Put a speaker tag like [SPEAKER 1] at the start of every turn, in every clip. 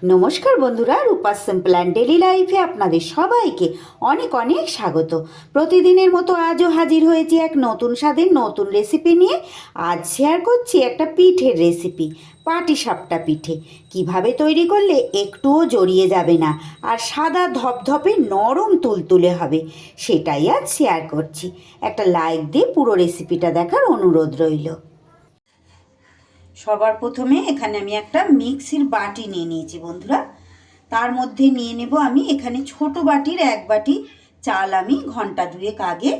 [SPEAKER 1] নমস্কার বন্ধুরা, রূপা simple and daily লাইফে আপনাদের সবাইকে অনেক অনেক স্বাগত। প্রতিদিনের মতো আজও হাজির হয়েছি এক নতুন স্বাদের নতুন রেসিপি নিয়ে। আজ শেয়ার করছি একটা পিঠের রেসিপি, পাটিসাপটা পিঠে। কিভাবে তৈরি করলে একটুও জড়িয়ে যাবে না আর সাদা ধপধপে নরম তুলতুলে হবে, সেটাই আজ শেয়ার করছি। একটা লাইক দিয়ে পুরো রেসিপিটা দেখার অনুরোধ রইল। সবার প্রথমে এখানে আমি একটা মিক্সির বাটি নিয়ে নিয়েছি বন্ধুরা। তার মধ্যে নিয়ে নেব আমি এখানে ছোট বাটির 1 বাটি চাল আমি ঘন্টা দুয়েক আগে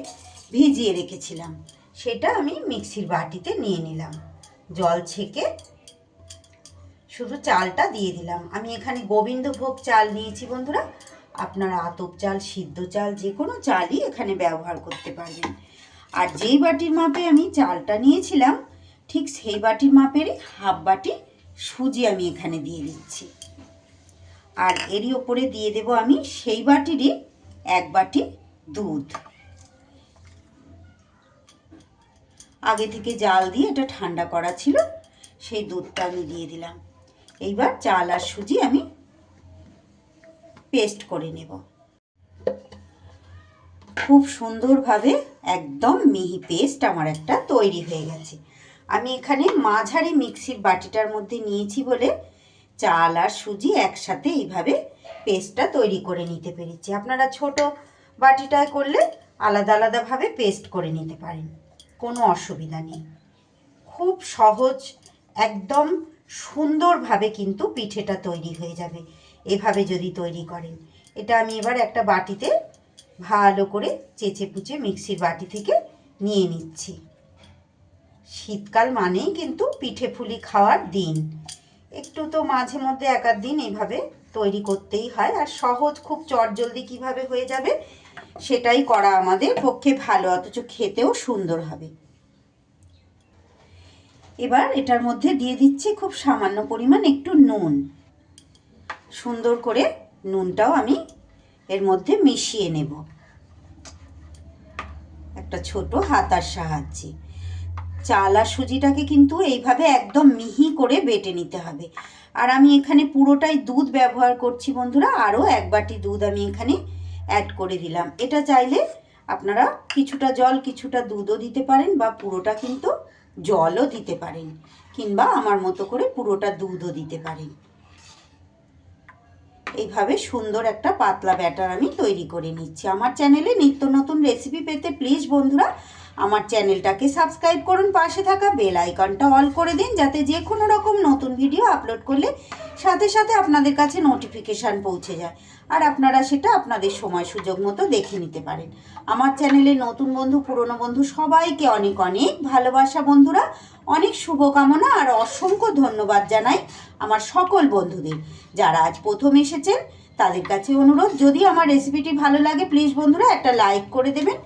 [SPEAKER 1] ভিজিয়ে রেখেছিলাম, সেটা আমি মিক্সির বাটিতে নিয়ে নিলাম। জল ছেঁকে শুধু চালটা দিয়ে দিলাম। আমি এখানে গোবিন্দভোগ চাল নিয়েছি বন্ধুরা, আপনারা আতপ চাল, সিদ্ধ চাল, যে কোনো চালই এখানে ব্যবহার করতে পারবেন। আর যেই বাটির মাপে আমি চালটা নিয়েছিলাম, ঠিক সেই বাটির মাপেরই হাফ বাটি সুজি আমি এখানে দিয়ে দিচ্ছি। আর এরই ওপরে দিয়ে দেব আমি সেই বাটিরই 1 বাটি দুধ। আগে থেকে জাল দিয়ে এটা ঠান্ডা করা ছিল, সেই দুধটা আমি দিয়ে দিলাম। এইবার চাল আর সুজি আমি পেস্ট করে নেব। খুব সুন্দরভাবে একদম মিহি পেস্ট আমার একটা তৈরি হয়ে গেছে। আমি এখানে মাঝারি মিক্সির বাটিটার মধ্যে নিয়েছি বলে চাল আর সুজি একসাথে এইভাবে পেস্টটা তৈরি করে নিতে পেরেছি। আপনারা ছোট বাটিটায় করলে আলাদা আলাদাভাবে পেস্ট করে নিতে পারেন, কোনো অসুবিধা নেই। খুব সহজ, একদম সুন্দরভাবে কিন্তু পিঠেটা তৈরি হয়ে যাবে এভাবে যদি তৈরি করেন। এটা আমি এবার একটা বাটিতে ভালো করে চেঁচে পুচে মিক্সির বাটি থেকে নিয়ে নিচ্ছি। শীতকাল মানেই কিন্তু পিঠে পুলি খাওয়ার দিন, একটু তো মাঝে মধ্যে এক আধ দিন এইভাবে তৈরি করতেই হয়। আর সহজ, খুব চটজলদি কিভাবে হয়ে যাবে সেটাই করা আমাদের পক্ষে ভালো, অথচ খেতেও সুন্দর হবে। এবার এটার মধ্যে দিয়ে দিচ্ছি খুব সামান্য পরিমাণ একটু নুন। সুন্দর করে নুনটাও আমি এর মধ্যে মিশিয়ে নেব একটা ছোট হাতার সাহায্যে। চাল আর সুজিটাকে কিন্তু এইভাবে একদম মিহি করে বেটে নিতে হবে। আর আমি এখানে পুরোটাই দুধ ব্যবহার করছি বন্ধুরা, আরও 1 বাটি দুধ আমি এখানে অ্যাড করে দিলাম। এটা চাইলে আপনারা কিছুটা জল কিছুটা দুধও দিতে পারেন, বা পুরোটা কিন্তু জলও দিতে পারেন, কিংবা আমার মতো করে পুরোটা দুধও দিতে পারেন। এইভাবে সুন্দর একটা পাতলা ব্যাটার আমি তৈরি করে নিচ্ছি। আমার চ্যানেলে নিত্য নতুন রেসিপি পেতে প্লিজ বন্ধুরা আমার চ্যানেলটাকে সাবস্ক্রাইব করুন, পাশে থাকা বেল আইকনটা অল করে দিন, যাতে যে কোনো রকম নতুন ভিডিও আপলোড করলে সাথে সাথে আপনাদের কাছে নোটিফিকেশান পৌঁছে যায়, আর আপনারা সেটা আপনাদের সময় সুযোগ মতো দেখে নিতে পারেন। আমার চ্যানেলে নতুন বন্ধু, পুরনো বন্ধু সবাইকে অনেক অনেক ভালোবাসা বন্ধুরা, অনেক শুভকামনা আর অসংখ্য ধন্যবাদ জানাই আমার সকল বন্ধুদের। যারা আজ প্রথম এসেছেন তাদের কাছে অনুরোধ, যদি আমার রেসিপিটি ভালো লাগে প্লিজ বন্ধুরা একটা লাইক করে দেবেন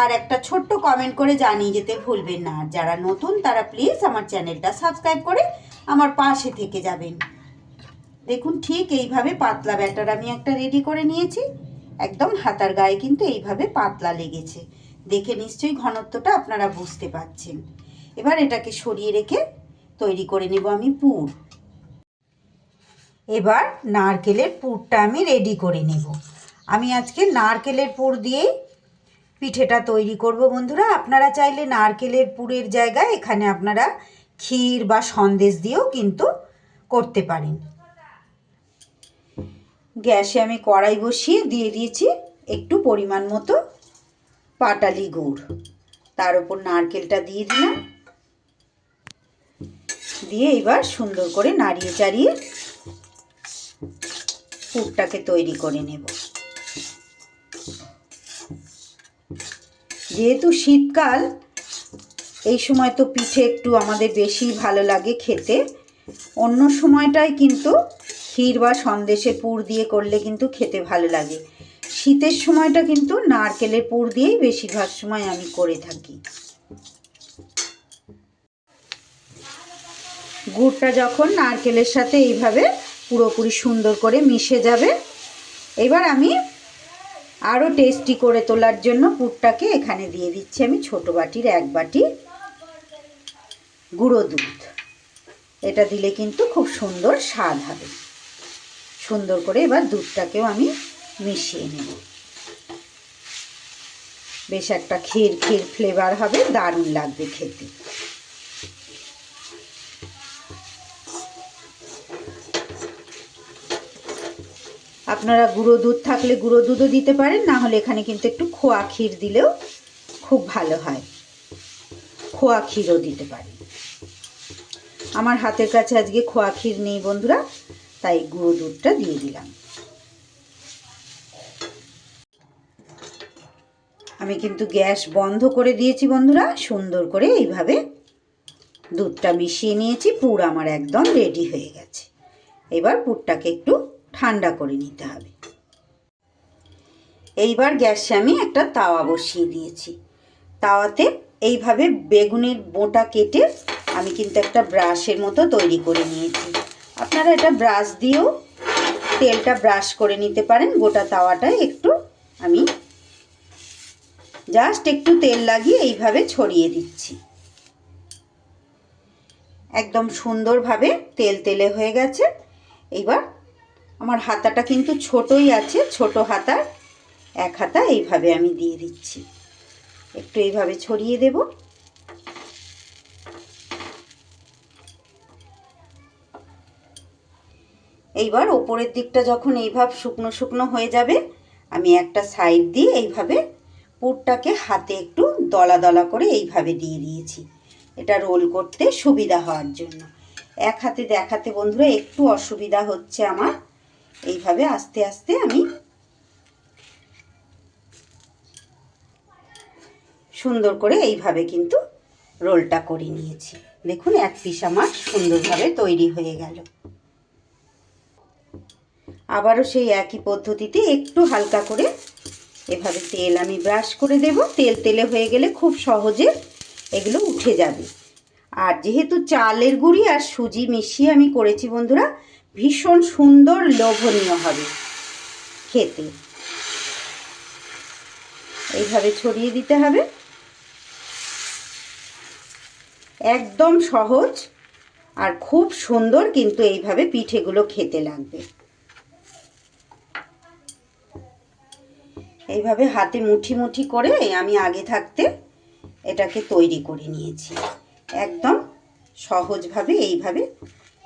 [SPEAKER 1] আর একটা ছোট্ট কমেন্ট করে জানিয়ে যেতে ভুলবেন না। আর যারা নতুন তারা প্লিজ আমার চ্যানেলটা সাবস্ক্রাইব করে আমার পাশে থেকে যাবেন। দেখুন ঠিক এইভাবে পাতলা ব্যাটার আমি একটা রেডি করে নিয়েছি। একদম হাতার গায়ে কিন্তু এইভাবে পাতলা লেগেছে, দেখে নিশ্চয়ই ঘনত্বটা আপনারা বুঝতে পারছেন। এবার এটাকে সরিয়ে রেখে তৈরি করে নেব আমি পুর। এবার নারকেলের পুরটা আমি রেডি করে নেব। আমি আজকে নারকেলের পুর দিয়েই পিঠেটা তৈরি করব বন্ধুরা। আপনারা চাইলে নারকেলের পুরের জায়গায় এখানে আপনারা ক্ষীর বা সন্দেশ দিয়েও কিন্তু করতে পারেন। গ্যাসে আমি কড়াই বসিয়ে দিয়ে দিয়েছি একটু পরিমাণ মতো পাটালি গুড়, তার উপর নারকেলটা দিয়ে দিলাম, দিয়ে এবার সুন্দর করে নাড়িয়ে চাড়িয়ে পুরটাকে তৈরি করে নেব। যেহেতু শীতকাল, এই সময় তো পিঠে একটু আমাদের বেশি ভালো লাগে খেতে। অন্য সময়টায় কিন্তু ক্ষীর বা সন্দেশে পুর দিয়ে করলে কিন্তু খেতে ভালো লাগে। শীতের সময়টা কিন্তু নারকেলের পুর দিয়েই বেশিরভাগ সময় আমি করে থাকি। গুড়টা যখন নারকেলের সাথে এইভাবে পুরোপুরি সুন্দর করে মিশে যাবে, এবার আমি আরও টেস্টি করে তোলার জন্য পুরটাকে এখানে দিয়ে দিচ্ছি আমি ছোট বাটির 1 বাটি গুঁড়ো দুধ। এটা দিলে কিন্তু খুব সুন্দর স্বাদ হবে। সুন্দর করে এবার দুধটাকেও আমি মিশিয়ে নেব। বেশ একটা ক্ষীর ক্ষীর ফ্লেভার হবে, দারুণ লাগবে খেতে। আপনারা গুঁড়ো দুধ থাকলে গুঁড়ো দুধও দিতে পারেন, না হলে এখানে কিন্তু একটু খোয়া ক্ষীর দিলেও খুব ভালো হয়, খোয়া ক্ষীরও দিতে পারেন। আমার হাতের কাছে আজকে খোয়া ক্ষীর নেই বন্ধুরা, তাই গুঁড়ো দুধটা দিয়ে দিলাম। আমি কিন্তু গ্যাস বন্ধ করে দিয়েছি বন্ধুরা। সুন্দর করে এইভাবে দুধটা মিশিয়ে নিয়েছি, পুর আমার একদম রেডি হয়ে গেছে। এবার পুরটাকে একটু ঠান্ডা করে নিতে হবে। এইবার গ্যাসে আমি একটা তাওয়া বসিয়ে দিয়েছি। তাওয়াতে এইভাবে বেগুনের বোঁটা কেটে আমি কিন্তু একটা ব্রাশের মতো তৈরি করে নিয়েছি। আপনারা এটা ব্রাশ দিয়েও তেলটা ব্রাশ করে নিতে পারেন। গোটা তাওয়াটায় একটু আমি জাস্ট একটু তেল লাগিয়ে এইভাবে ছড়িয়ে দিচ্ছি। একদম সুন্দরভাবে তেল তেলে হয়ে গেছে। এইবার আমার হাতাটা কিন্তু ছোটই আছে, ছোট হাতার এক হাতা এইভাবে আমি দিয়ে দিচ্ছি। একটু এইভাবে ছড়িয়ে দেব। এইবার ওপরের দিকটা যখন এইভাবে শুকনো শুকনো হয়ে যাবে, আমি একটা সাইড দিয়ে এইভাবে পুরটাকে হাতে একটু দলা দলা করে এইভাবে দিয়ে দিয়েছি, এটা রোল করতে সুবিধা হওয়ার জন্য। এক হাতে দেখাতে বন্ধুরা একটু অসুবিধা হচ্ছে আমার। এইভাবে আস্তে আস্তে আমি সুন্দর করে এইভাবে কিন্তু রোলটা করে নিয়েছি। দেখুন এক পিস আমার সুন্দরভাবে তৈরি হয়ে গেল। আবারও সেই একই পদ্ধতিতে একটু হালকা করে এভাবে তেল আমি ব্রাশ করে দেব। তেল তেলে হয়ে গেলে খুব সহজে এগুলো উঠে যাবে। আর যেহেতু চালের গুঁড়ি আর সুজি মিশিয়ে আমি করেছি বন্ধুরা, ভীষণ সুন্দর লোভনীয় হবে খেতে। এইভাবে ছড়িয়ে দিতে হবে। একদম সহজ আর খুব সুন্দর কিন্তু এইভাবে পিঠেগুলো খেতে লাগবে। এইভাবে হাতে মুঠি মুঠি করে আমি আগে থাকতে এটাকে তৈরি করে নিয়েছি। একদম সহজভাবে এইভাবে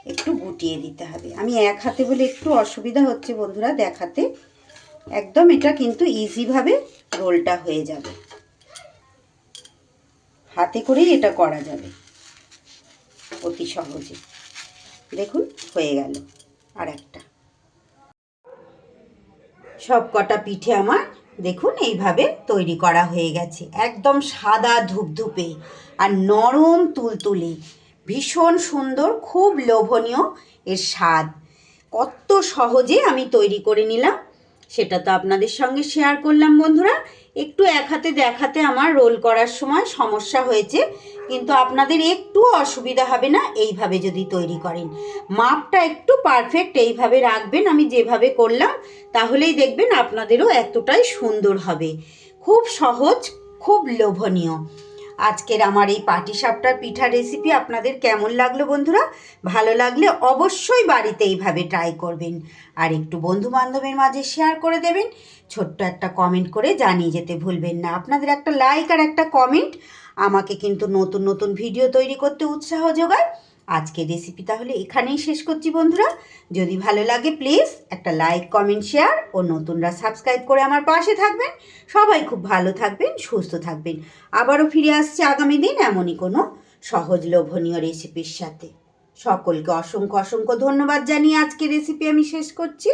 [SPEAKER 1] একটু গুটিয়ে দিতে হবে। আমি এক হাতে বলে একটু অসুবিধা হচ্ছে বন্ধুরা দেখাতে। একদম এটা কিন্তু ইজিভাবে রোলটা হয়ে যাবে, হাতে করেই এটা করা যাবে অতি সহজে। দেখুন হয়ে গেল আর একটা। সব কটা পিঠে আমার দেখুন এইভাবে তৈরি করা হয়ে গেছে। একদম সাদা ধূপধূপে আর নরম তুলতুলে, ভীষণ সুন্দর, খুব লোভনীয় এর স্বাদ। কত সহজে আমি তৈরি করে নিলাম সেটা তো আপনাদের সঙ্গে শেয়ার করলাম বন্ধুরা। একটু এক হাতে দেখাতে আমার রোল করার সময় সমস্যা হয়েছে, কিন্তু আপনাদের একটু অসুবিধা হবে না এইভাবে যদি তৈরি করেন। মাপটা একটু পারফেক্ট এইভাবে রাখবেন আমি যেভাবে করলাম, তাহলেই দেখবেন আপনাদেরও এতটাই সুন্দর হবে। খুব সহজ, খুব লোভনীয়। আজকের আমার এই পাটিসাপটার পিঠা রেসিপি আপনাদের কেমন লাগলো বন্ধুরা? ভালো লাগলে অবশ্যই বাড়িতে এইভাবে ট্রাই করবেন আর একটু বন্ধু বান্ধবের মাঝে শেয়ার করে দেবেন। ছোট্ট একটা কমেন্ট করে জানিয়ে যেতে ভুলবেন না। আপনাদের একটা লাইক আর একটা কমেন্ট আমাকে কিন্তু নতুন নতুন ভিডিও তৈরি করতে উৎসাহ যোগায়। আজকের রেসিপি তাহলে এখানেই শেষ করছি বন্ধুরা। যদি ভালো লাগে প্লিজ একটা লাইক, কমেন্ট, শেয়ার ও নতুনরা সাবস্ক্রাইব করে আমার পাশে থাকবেন। সবাই খুব ভালো থাকবেন, সুস্থ থাকবেন। আবারও ফিরে আসছে আগামী দিন এমনই কোনো সহজ লোভনীয় রেসিপির সাথে। সকলকে অসংখ্য অসংখ্য ধন্যবাদ জানিয়ে আজকের রেসিপি আমি শেষ করছি।